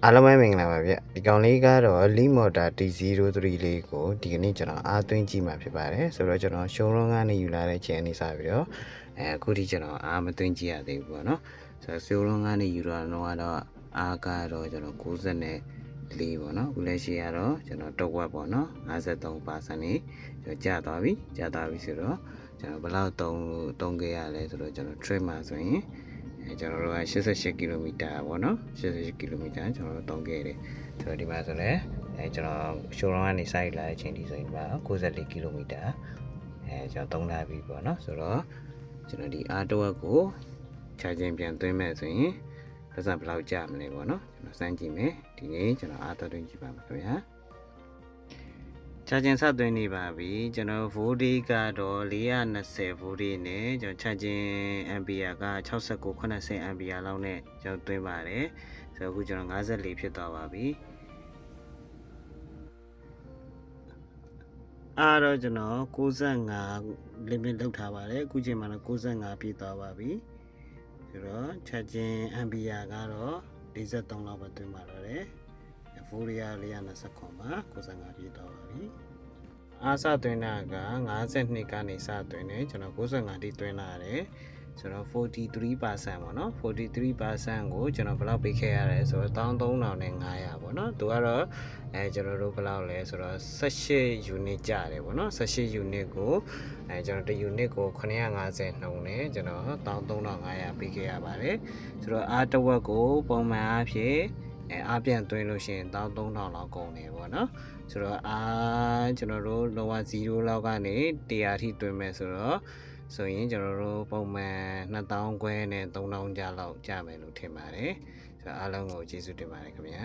အားလုံးပဲမင်္ဂလာပါဗျဒီကောင်လေးကတော့ Lead Motor T03 လေးကိုဒီကနေ့ကျွန်တော်အားသွင်းကြည့်မှာဖြစ်ပါတယ်ဆိုတော့ကျွန်တော် showroom ကနေယူလာတဲ့ချိန်လေးစပြီးတော့အခုထိကျွန်တော်အားမသွင်းကြည့်ရသေးဘူးပေါ့နော်ဆိုတော့ showroom ကနေယူလာတော့အားကတော့ကျွန်တော်94ပေါ့နော်အခုလက်ရှိကတော့ကျွန်တော်တော့ဝက်ပေါ့နော်53%နေကျသွားပြီဆိုတော့ကျွန်တော်ဘယ်လောက်တုံးခဲ့ရလဲဆိုတော့ကျွန်တော် trip မှာဆိုရင်ကျွန်တော်တို့က88ကီလိုမီတာပေါ့နော်88ကီလိုမီတာကျွန်တော်တို့တုံးခဲ့တယ်ဆိုတော့ဒီမှာဆိုလည်းကျွန်တော် showroom ကနေစိုက်လာတဲ့အချိန်ဒီဆိုရင်ဒီမှာ94ကီလိုမီတာကျွန်တော်တုံးလာပြီပေါ့နော်ဆိုတော့ကျွန်တော်ဒီအားတစ်ဝက်ကို charging ပြန်သွင်းမဲ့ဆိုရင်ပတ်စံဘယ်လောက်ကြာမလဲပေါ့နော်ကျွန်တော်စမ်းကြည့်မယ်ဒီနေ့ကျွန်တော်အားသွင်းကြည့်ပါမယ်ခင်ဗျာcharging ဆက်သွင်းနေပါပြီကျွန်တော် voltage ကတော့420 voltage နဲ့ကျွန်တော် charging ampere က6980 ampere လောက်နဲ့ကျွန်တော်သွင်းပါတယ်ဆိုတော့အခုကျွန်တော်54ဖြစ်သွားပါပြီအားတော့ကျွန်တော်65 limit လောက်ထားပါတယ်အခုချိန်မှာတော့65ပြည့်သွားပါပြီဆိုတော့ charging ampere ကတော့43လောက်ပဲသွင်းပါတော့တယ်voltage 429မှာ65ပြည့်သွားပါပြီအားစသွင်းတာက52ကနေစသွင်းတယ်ကျွန်တော်95တိသွင်းလာတယ်ဆိုတော့43%ပေါ့နော်43%ကိုကျွန်တော်ဘယ်လောက်ပေးခဲ့ရလဲဆိုတော့13500ပေါ့နော်သူကတော့ကျွန်တော်တို့ဘယ်လောက်လဲဆိုတော့18 unit ကျတယ်ပေါ့နော်18 unit ကိုကျွန်တော်1 unit ကို950နှုန်းနဲ့ကျွန်တော်13500ပေးခဲ့ရပါတယ်ဆိုတော့အားတစ်ဝက်ကိုပုံမှန်အားဖြင့်အားပြန်သွင်းလို့ရှိရင်13000လောက်ကုန်တယ်ပေါ့နော်ဆိုတော့ကျွန်တော်တို့လောက0လောက်ကနေ100ထိသွင်းမယ်ဆိုတော့ဆိုရင်ကျွန်တော်တို့ပုံမှန်2000ခွဲနဲ့3000ကျလောက်ကျမယ်လို့ထင်ပါတယ်ဆိုတော့အားလုံးကိုကျေးဇူးတင်ပါတယ်ခင်ဗျာ